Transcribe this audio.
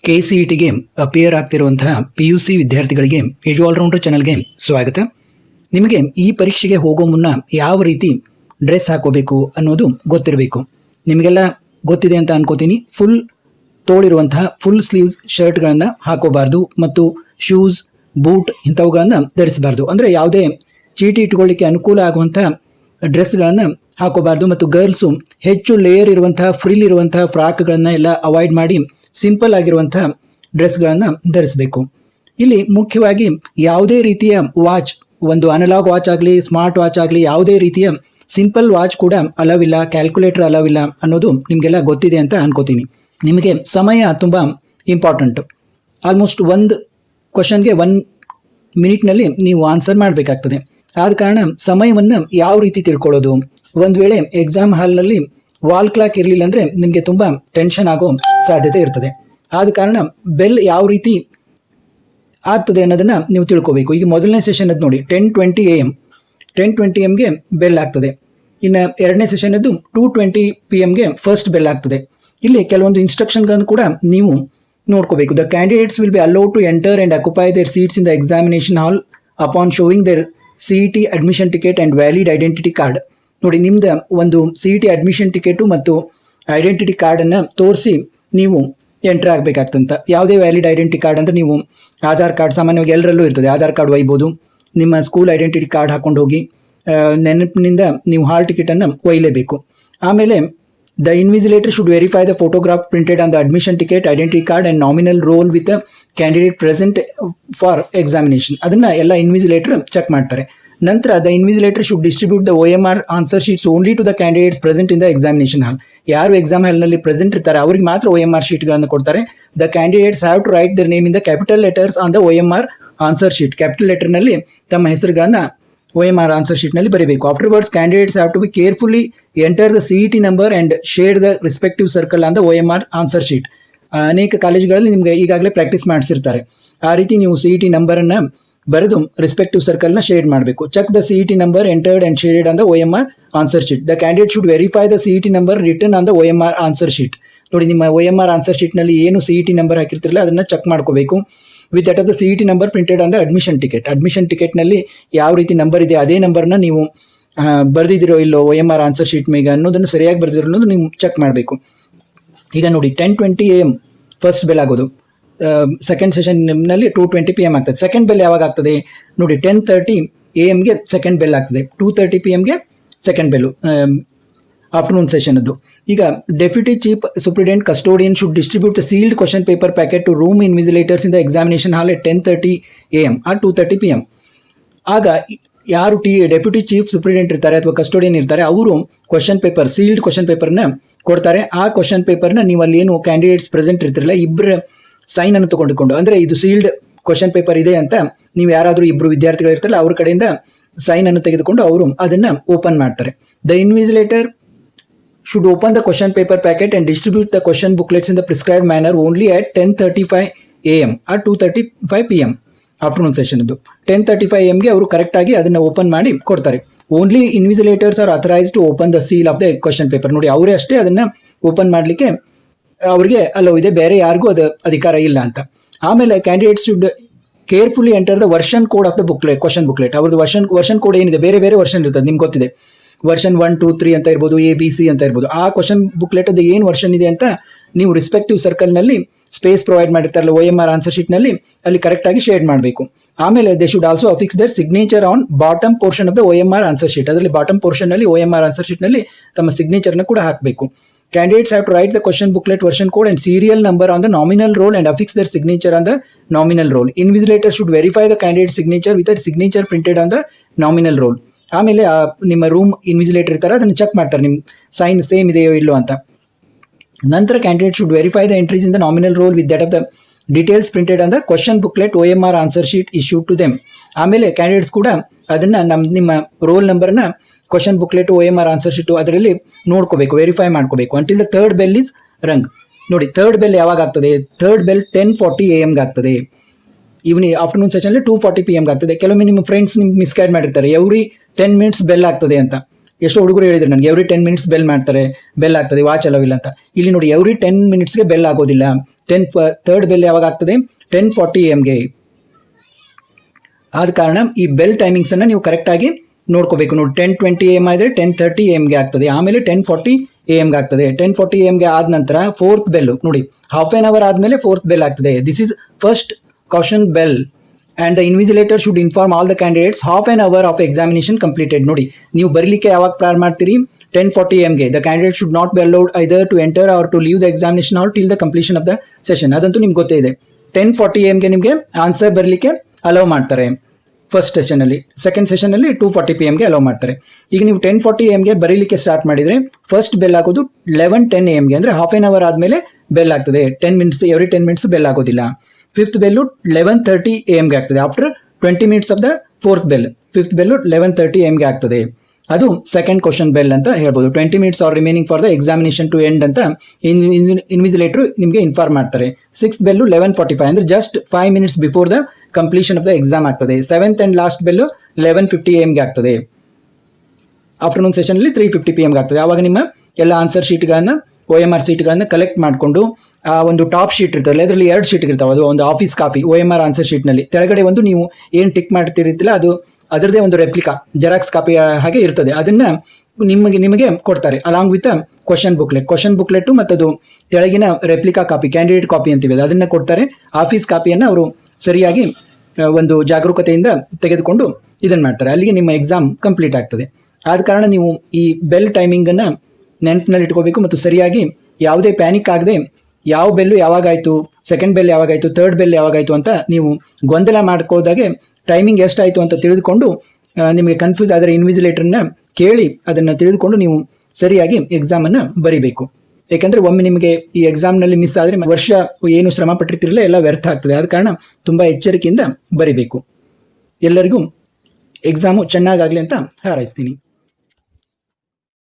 KCETಗೆ appear ಆಗ್ತಿರುವಂತಹ PUC ವಿದ್ಯಾರ್ಥಿಗಳಿಗೆ ಎಜು allrounder ಚಾನಲ್ಗೆ ಸ್ವಾಗತ. ನಿಮಗೆ ಈ ಪರೀಕ್ಷೆಗೆ ಹೋಗೋ ಮುನ್ನ ಯಾವ ರೀತಿ ಡ್ರೆಸ್ ಹಾಕೋಬೇಕು ಅನ್ನೋದು ಗೊತ್ತಿರಬೇಕು. ನಿಮಗೆಲ್ಲ ಗೊತ್ತಿದೆ ಅಂತ ಅನ್ಕೋತೀನಿ. ಫುಲ್ ತೋಳಿರುವಂತಹ ಫುಲ್ ಸ್ಲೀವ್ಸ್ ಶರ್ಟ್ಗಳನ್ನು ಹಾಕೋಬಾರ್ದು ಮತ್ತು ಶೂಸ್, ಬೂಟ್ ಇಂಥವುಗಳನ್ನು ಧರಿಸಬಾರ್ದು. ಅಂದರೆ ಯಾವುದೇ ಚೀಟಿ ಇಟ್ಕೊಳ್ಳಿಕ್ಕೆ ಅನುಕೂಲ ಆಗುವಂತಹ ಡ್ರೆಸ್ಗಳನ್ನು ಹಾಕೋಬಾರ್ದು. ಮತ್ತು ಗರ್ಲ್ಸು ಹೆಚ್ಚು ಲೇಯರ್ ಇರುವಂತಹ ಫ್ರಿಲ್ ಇರುವಂತಹ ಫ್ರಾಕ್ಗಳನ್ನು ಎಲ್ಲ ಅವಾಯ್ಡ್ ಮಾಡಿ ಸಿಂಪಲ್ ಆಗಿರುವಂಥ ಡ್ರೆಸ್ಗಳನ್ನು ಧರಿಸಬೇಕು. ಇಲ್ಲಿ ಮುಖ್ಯವಾಗಿ ಯಾವುದೇ ರೀತಿಯ ವಾಚ್, ಒಂದು ಅನಲಾಗ್ ವಾಚ್ ಆಗಲಿ ಸ್ಮಾರ್ಟ್ ವಾಚ್ ಆಗಲಿ, ಯಾವುದೇ ರೀತಿಯ ಸಿಂಪಲ್ ವಾಚ್ ಕೂಡ ಅಲವಿಲ್ಲ, ಕ್ಯಾಲ್ಕುಲೇಟರ್ ಅಲವಿಲ್ಲ ಅನ್ನೋದು ನಿಮಗೆಲ್ಲ ಗೊತ್ತಿದೆ ಅಂತ ಅನ್ಕೋತೀನಿ. ನಿಮಗೆ ಸಮಯ ತುಂಬ ಇಂಪಾರ್ಟೆಂಟ್. ಆಲ್ಮೋಸ್ಟ್ ಒಂದು ಕ್ವಶನ್ಗೆ 1 ಮಿನಿಟ್ನಲ್ಲಿ ನೀವು ಆನ್ಸರ್ ಮಾಡಬೇಕಾಗ್ತದೆ. ಆದ ಕಾರಣ ಸಮಯವನ್ನು ಯಾವ ರೀತಿ ತಿಳ್ಕೊಳ್ಳೋದು, ಒಂದು ವೇಳೆ ಎಕ್ಸಾಮ್ ಹಾಲ್ನಲ್ಲಿ ವಾಲ್ ಕ್ಲಾಕ್ ಇರಲಿಲ್ಲ ಅಂದರೆ ನಿಮಗೆ ತುಂಬ ಟೆನ್ಷನ್ ಆಗೋ ಸಾಧ್ಯತೆ ಇರ್ತದೆ. ಆದ ಕಾರಣ ಬೆಲ್ ಯಾವ ರೀತಿ ಆಗ್ತದೆ ಅನ್ನೋದನ್ನು ನೀವು ತಿಳ್ಕೋಬೇಕು. ಈಗ ಮೊದಲನೇ ಸೆಷನ್ ಅದು ನೋಡಿ 10:20 AM 10:20 AM ಬೆಲ್ ಆಗ್ತದೆ. ಇನ್ನು ಎರಡನೇ ಸೆಷನ್ನದ್ದು 2:20 PM ಫಸ್ಟ್ ಬೆಲ್ ಆಗ್ತದೆ. ಇಲ್ಲಿ ಕೆಲವೊಂದು ಇನ್ಸ್ಟ್ರಕ್ಷನ್ಗಳನ್ನು ಕೂಡ ನೀವು ನೋಡ್ಕೋಬೇಕು. The candidates will be allowed to enter and occupy their seats in the examination hall upon showing their CET admission ticket and valid identity card. ನೋಡಿ, ನಿಮ್ದು ಒಂದು CET ಅಡ್ಮಿಷನ್ ಟಿಕೆಟು ಮತ್ತು ಐಡೆಂಟಿಟಿ ಕಾರ್ಡನ್ನು ತೋರಿಸಿ ನೀವು ಎಂಟ್ರ್ ಆಗಬೇಕಾಗ್ತಂತ. ಯಾವುದೇ ವ್ಯಾಲಿಡ್ ಐಡೆಂಟಿಟಿ ಕಾರ್ಡ್ ಅಂದರೆ ನೀವು ಆಧಾರ್ ಕಾರ್ಡ್, ಸಾಮಾನ್ಯವಾಗಿ ಎಲ್ಲರಲ್ಲೂ ಇರ್ತದೆ, ಆಧಾರ್ ಕಾರ್ಡ್ ಒಯ್ಬೋದು. ನಿಮ್ಮ ಸ್ಕೂಲ್ ಐಡೆಂಟಿಟಿ ಕಾರ್ಡ್ ಹಾಕೊಂಡು ಹೋಗಿ ನೆನಪಿನಿಂದ ನೀವು ಹಾಲ್ ಟಿಕೆಟನ್ನು ಒಯ್ಯಲೇಬೇಕು. ಆಮೇಲೆ the invigilator should verify the photograph printed on the admission ticket, identity card and nominal roll with candidate present for examination. ಅದನ್ನು ಎಲ್ಲ ಇನ್ವಿಜಿಲೇಟರ್ ಚೆಕ್ ಮಾಡ್ತಾರೆ. ನಂತರ the invigilator should distribute the OMR answer sheets only to the candidates present in the examination hall. ಯಾರು exam ಹಾಲ್ನಲ್ಲಿ present ಇರ್ತಾರೆ ಅವ್ರಿಗೆ ಮಾತ್ರ OMR ಶೀಟ್ಗಳನ್ನು ಕೊಡ್ತಾರೆ. The candidates have to write their name in the capital letters on the OMR answer sheet. Capital ಲೆಟರ್ನಲ್ಲಿ ತಮ್ಮ ಹೆಸರುಗಳನ್ನು OMR ಆನ್ಸರ್ ಶೀಟ್ನಲ್ಲಿ ಬರೀಬೇಕು. Afterwards candidates have to be carefully enter the CET number and share the respective circle on the OMR answer sheet. ಅನೇಕ ಕಾಲೇಜುಗಳಲ್ಲಿ ನಿಮಗೆ ಈಗಾಗಲೇ practice ಮಾಡಿಸಿರ್ತಾರೆ. ಆ ರೀತಿ ನೀವು CET ನಂಬರನ್ನು ಬರೆದು ರಿಸ್ಪೆಕ್ಟಿವ್ ಸರ್ಕಲ್ನ ಶೇಡ್ ಮಾಡಬೇಕು. Check the CET number entered and shaded on the OMR answer sheet. The candidate should verify the CET number written on the OMR answer sheet. ನೋಡಿ, ನಿಮ್ಮ OMR ಆನ್ಸರ್ ಶೀಟ್ನಲ್ಲಿ ಏನು CET ನಂಬರ್ ಹಾಕಿರ್ತಿರಲ್ಲ ಅದನ್ನು check ಮಾಡ್ಕೋಬೇಕು. With that of the CET number printed on the admission ticket. Admission ಟಿಕೆಟ್ನಲ್ಲಿ ಯಾವ ರೀತಿ number ಇದೆ ಅದೇ ನಂಬರ್ನ ನೀವು ಬರೆದಿರೋ ಇಲ್ಲೋ OMR ಆನ್ಸರ್ ಶೀಟ್ ಮೇಲೆ ಅನ್ನೋದನ್ನು ಸರಿಯಾಗಿ ಬರೆದಿರೋ ಅನ್ನೋದು ನೀವು ಚೆಕ್ ಮಾಡಬೇಕು. ಈಗ ನೋಡಿ 10:20 AM ಫಸ್ಟ್ ಬೆಲ್ ಆಗೋದು. ಸೆಕೆಂಡ್ ಸೆಷನ್ನಲ್ಲಿ 2:20 PM ಆಗ್ತದೆ. ಸೆಕೆಂಡ್ ಬೆಲ್ ಯಾವಾಗ ಆಗ್ತದೆ ನೋಡಿ, 10:30 AM ಸೆಕೆಂಡ್ ಬೆಲ್ ಆಗ್ತದೆ. 2:30 PM ಸೆಕೆಂಡ್ ಬೆಲ್ಲು ಆಫ್ಟರ್ನೂನ್ ಸೆಷನದ್ದು. ಈಗ deputy chief superintendent custodian should distribute the sealed question paper packet to room invigilators in the examination hall at 10:30 AM or 2:30 PM. ಆಗ ಯಾರು deputy chief superintendent ಇರ್ತಾರೆ ಅಥವಾ custodian ಇರ್ತಾರೆ ಅವರು question paper, sealed question ಪೇಪರ್ನ ಕೊಡ್ತಾರೆ. ಆ ಕ್ವಶನ್ ಪೇಪರ್ನ ನೀವು ಅಲ್ಲಿ ಏನು ಕ್ಯಾಂಡಿಡೇಟ್ಸ್ ಪ್ರೆಸೆಂಟ್ ಇರ್ತಿರಲ್ಲ ಇಬ್ಬರ ಸೈನನ್ನು ತೊಗೊಂಡುಕೊಂಡು, ಅಂದರೆ ಇದು ಸೀಲ್ಡ್ ಕ್ವಶನ್ ಪೇಪರ್ ಇದೆ ಅಂತ ನೀವು ಯಾರಾದರೂ ಇಬ್ಬರು ವಿದ್ಯಾರ್ಥಿಗಳು ಇರ್ತಾರಲ್ಲ ಅವ್ರ ಕಡೆಯಿಂದ ಸೈನನ್ನು ತೆಗೆದುಕೊಂಡು ಅವರು ಅದನ್ನು ಓಪನ್ ಮಾಡ್ತಾರೆ. The invigilator should open the question paper packet and distribute the question booklets in the prescribed manner only at 10:35 AM or 2:35 PM afternoon ಸೆಷನದ್ದು. 10:35 AM ಅವರು ಕರೆಕ್ಟಾಗಿ ಅದನ್ನು ಓಪನ್ ಮಾಡಿ ಕೊಡ್ತಾರೆ. Only invigilators are authorise to open the seal of the question paper. ನೋಡಿ, ಅವರೇ ಅಷ್ಟೇ ಅದನ್ನು ಓಪನ್ ಮಾಡಲಿಕ್ಕೆ ಅವರಿಗೆ ಅಲೋ ಇದೆ, ಬೇರೆ ಯಾರಿಗೂ ಅದು ಅಧಿಕಾರ ಇಲ್ಲ ಅಂತ. ಆಮೇಲೆ candidates should carefully enter the version code of the booklet, question booklet. ಅವ್ರದ್ದು ವರ್ಷನ್ ಕೋಡ್ ಏನಿದೆ, ಬೇರೆ ಬೇರೆ ವರ್ಷನ್ ಇರ್ತದೆ, ನಿಮ್ಗೆ ಗೊತ್ತಿದೆ. ವರ್ಷನ್ 1, 2, 3 ಅಂತ ಇರ್ಬೋದು, ABC ಅಂತ ಇರ್ಬೋದು. ಆ ಕ್ವಶನ್ ಬುಕ್ಲೆಟ್ ಅದು ಏನು ವರ್ಷನ್ ಇದೆ ಅಂತ ನೀವು ರಿಸ್ಪೆಕ್ಟಿವ್ ಸರ್ಕಲ್ನಲ್ಲಿ ಸ್ಪೇಸ್ ಪ್ರೊವೈಡ್ ಮಾಡಿರ್ತಾರಲ್ಲ OMR ಆನ್ಸರ್ ಶೀಟ್ನಲ್ಲಿ, ಅಲ್ಲಿ ಕರೆಕ್ಟಾಗಿ ಶೇಡ್ ಮಾಡಬೇಕು. ಆಮೇಲೆ they should also affix their signature on bottom portion of the OMR answer sheet. ಅದರಲ್ಲಿ ಬಾಟಮ್ ಪೋರ್ಷನ್ನಲ್ಲಿ OMR ಆನ್ಸರ್ ಶೀಟ್ನಲ್ಲಿ ತಮ್ಮ ಸಿಗ್ನೇಚರ್ನ ಕೂಡ ಹಾಕಬೇಕು. Candidates have to write the question booklet, version code and serial number on the nominal roll and affix their signature on the nominal roll. Invigilator should verify the candidate signature with a signature printed on the nominal roll. ಆಮೇಲೆ ನಿಮ್ಮ room invigilator ಇರ್ತಾರೆ, ಅದನ್ನು check ಮಾಡ್ತಾರೆ ನಿಮ್ಮ sign same ಇದೆಯೋ ಇಲ್ಲೋ ಅಂತ. ನಂತರ candidate should verify the entries in the nominal roll with that of the details printed on the question booklet OMR answer sheet issued to them. ಆಮೇಲೆ ಕ್ಯಾಂಡಿಡೇಟ್ಸ್ ಕೂಡ ಅದನ್ನು ನಿಮ್ಮ ರೋಲ್ ನಂಬರ್ನ question booklet OMR answer sheet ಅದರಲ್ಲಿ ನೋಡ್ಕೋಬೇಕು, verify ಮಾಡ್ಕೋಬೇಕು. Until the third bell is rung. ನೋಡಿ, third bell ಯಾವಾಗ ಆಗ್ತದೆ? ಥರ್ಡ್ ಬೆಲ್ 10:40 AM ಆಗ್ತದೆ. ಈವ್ನಿಂಗ್ ಆಫ್ಟರ್ನೂನ್ ಸೆಷನಲ್ಲಿ 2:40 PM ಆಗ್ತದೆ. ಕೆಲವೊಮ್ಮೆ ನಿಮ್ಮ ಫ್ರೆಂಡ್ಸ್ ನಿಮ್ಗೆ ಮಿಸ್ಗೈಡ್ ಮಾಡಿರ್ತಾರೆ, ಎವ್ರಿ 10 minutes ಬೆಲ್ ಆಗ್ತದೆ ಅಂತ. ಎಷ್ಟೋ ಹುಡುಗರು ಹೇಳಿದ್ರು ನನಗೆ ಎವ್ರಿ 10 ಮಿನಿಟ್ಸ್ ಬೆಲ್ ಮಾಡ್ತಾರೆ, ಬೆಲ್ ಆಗ್ತದೆ, ವಾಚ್ ಅಲೋವಿಲ್ಲ ಅಂತ. ಇಲ್ಲಿ ನೋಡಿ ಎವ್ರಿ 10 ಮಿನಿಟ್ಸ್ಗೆ ಬೆಲ್ ಆಗೋದಿಲ್ಲ. ಥರ್ಡ್ ಬೆಲ್ ಯಾವಾಗ ಆಗ್ತದೆ? 10:40 AM ಆದ ಕಾರಣ ಈ ಬೆಲ್ ಟೈಮಿಂಗ್ಸನ್ನು ನೀವು ಕರೆಕ್ಟಾಗಿ ನೋಡ್ಕೋಬೇಕು. ನೋಡಿ 10:20 AM ಆದರೆ 10:30 AM ಆಗ್ತದೆ, ಆಮೇಲೆ 10:40 AM ಆಗ್ತದೆ. 10:40 AM ಆದ ನಂತರ ಫೋರ್ತ್ ಬೆಲ್ ನೋಡಿ, ಹಾಫ್ ಆನ್ ಅವರ್ ಆದಮೇಲೆ ಫೋರ್ತ್ ಬೆಲ್ ಆಗ್ತದೆ. This is first caution bell and the invigilator should inform all the candidates half an hour of examination completed. ನೋಡಿ ನೀವು ಬರೀಲಿಕ್ಕೆ ಯಾವಾಗ ಪ್ರಾರಂಭ ಮಾಡ್ತೀರಿ? 10:40 AM the candidate should not be allowed either to enter or to leave the examination hall till the completion of the session. ಅದಂತೂ ನಿಮ್ಗೆ ಗೊತ್ತೇ ಇದೆ. 10:40 AM ನಿಮಗೆ ಆನ್ಸರ್ ಬರಲಿಕ್ಕೆ ಅಲೌ ಮಾಡ್ತಾರೆ ಫಸ್ಟ್ ಸೆಷನಲ್ಲಿ. ಸೆಕೆಂಡ್ ಸೆಷನಲ್ಲಿ 2:40 PM ಅಲೌ ಮಾಡ್ತಾರೆ. ಈಗ ನೀವು 10:40 AM ಬರೀಲಿಕ್ಕೆ ಸ್ಟಾರ್ಟ್ ಮಾಡಿದರೆ ಫಸ್ಟ್ ಬೆಲ್ ಆಗೋದು 11:10 AM ಅಂದರೆ ಹಾಫ್ ಆನ್ ಅವರ್ ಆದಮೇಲೆ ಬೆಲ್ ಆಗ್ತದೆ. 10 ಮಿನಿಟ್ಸ್ ಎವ್ರಿ 10 ಮಿನಿಟ್ಸ್ ಬೆಲ್ ಆಗೋದಿಲ್ಲ. ಫಿಫ್ತ್ ಬೆಲ್ಲು 11:30 AM ಆಗ್ತದೆ after 20 minutes of the fourth bell. Fifth bell 11:30 AM ಆಗ್ತದೆ. ಅದು ಸೆಕೆಂಡ್ ಕ್ವಶನ್ ಬೆಲ್ ಅಂತ ಹೇಳ್ಬೋದು. 20 minutes are remaining for the examination to end ಅಂತ invigilator ನಿಮಗೆ ಇನ್ಫಾರ್ಮ್ ಮಾಡ್ತಾರೆ. ಸಿಕ್ಸ್ತ್ ಬೆಲ್ಲು 11:45 ಅಂದರೆ just 5 minutes before the completion of the exam ಆಗ್ತದೆ. Seventh and last bell 11:50 AM ಆಗ್ತದೆ. ಆಫ್ಟರ್ನೂನ್ ಸೆಷನಲ್ಲಿ 3:50 PM ಆಗ್ತದೆ. ಆವಾಗ ನಿಮ್ಮ ಎಲ್ಲ ಆನ್ಸರ್ ಶೀಟ್ಗಳನ್ನು OMR ಶೀಟ್ಗಳನ್ನು ಕಲೆಕ್ಟ್ ಮಾಡಿಕೊಂಡು ಆ ಒಂದು ಟಾಪ್ ಶೀಟ್ ಇರ್ತದೆ, ಅದರಲ್ಲಿ 2 ಶೀಟ್ ಇರ್ತಾವೆ. ಅದು ಒಂದು ಆಫೀಸ್ ಕಾಪಿ OMR ಆನ್ಸರ್ ಶೀಟ್ನಲ್ಲಿ ಕೆಳಗಡೆ ಒಂದು ನೀವು ಏನು ಟಿಕ್ ಮಾಡ್ತಿರ್ತಿಲ್ಲ ಅದು ಅದರದೇ ಒಂದು ರೆಪ್ಲಿಕಾ ಜೆರಾಕ್ಸ್ ಕಾಪಿ ಹಾಗೆ ಇರ್ತದೆ. ಅದನ್ನು ನಿಮಗೆ ಕೊಡ್ತಾರೆ ಅಲಾಂಗ್ ವಿತ್ ಕ್ವಶನ್ ಬುಕ್ಲೆಟ್ ಮತ್ತು ಅದು ಕೆಳಗಿನ ರೆಪ್ಲಿಕಾ ಕಾಪಿ ಕ್ಯಾಂಡಿಡೇಟ್ ಕಾಪಿ ಅಂತೀವಿ ಅದನ್ನು ಕೊಡ್ತಾರೆ. ಆಫೀಸ್ ಕಾಪಿಯನ್ನು ಅವರು ಸರಿಯಾಗಿ ಒಂದು ಜಾಗರೂಕತೆಯಿಂದ ತೆಗೆದುಕೊಂಡು ಇದನ್ನು ಮಾಡ್ತಾರೆ. ಅಲ್ಲಿಗೆ ನಿಮ್ಮ ಎಕ್ಸಾಮ್ ಕಂಪ್ಲೀಟ್ ಆಗ್ತದೆ. ಆದ ಕಾರಣ ನೀವು ಈ ಬೆಲ್ ಟೈಮಿಂಗನ್ನು ನೆನಪಿನಲ್ಲಿ ಇಟ್ಕೋಬೇಕು ಮತ್ತು ಸರಿಯಾಗಿ ಯಾವುದೇ ಪ್ಯಾನಿಕ್ ಆಗದೆ ಯಾವ ಬೆಲ್ಲು ಯಾವಾಗಾಯಿತು, ಸೆಕೆಂಡ್ ಬೆಲ್ ಯಾವಾಗಾಯಿತು, ಥರ್ಡ್ ಬೆಲ್ ಯಾವಾಗಾಯಿತು ಅಂತ ನೀವು ಗೊಂದಲ ಮಾಡ್ಕೋದಾಗೆ ಟೈಮಿಂಗ್ ಎಷ್ಟಾಯಿತು ಅಂತ ತಿಳಿದುಕೊಂಡು ನಿಮಗೆ ಕನ್ಫ್ಯೂಸ್ ಆದರೆ ಇನ್ವಿಜಿಲೇಟರ್ನ ಕೇಳಿ ಅದನ್ನು ತಿಳಿದುಕೊಂಡು ನೀವು ಸರಿಯಾಗಿ ಎಕ್ಸಾಮನ್ನು ಬರೀಬೇಕು. ಏಕೆಂದರೆ ಒಮ್ಮೆ ನಿಮಗೆ ಈ ಎಕ್ಸಾಮ್ನಲ್ಲಿ ಮಿಸ್ ಆದರೆ ವರ್ಷ ಏನು ಶ್ರಮ ಪಟ್ಟಿರ್ತಿರಲಿಲ್ಲ ಎಲ್ಲ ವ್ಯರ್ಥ ಆಗ್ತದೆ. ಆದ ಕಾರಣ ತುಂಬ ಎಚ್ಚರಿಕೆಯಿಂದ ಬರೀಬೇಕು. ಎಲ್ಲರಿಗೂ ಎಕ್ಸಾಮು ಚೆನ್ನಾಗಾಗಲಿ ಅಂತ ಹಾರೈಸ್ತೀನಿ.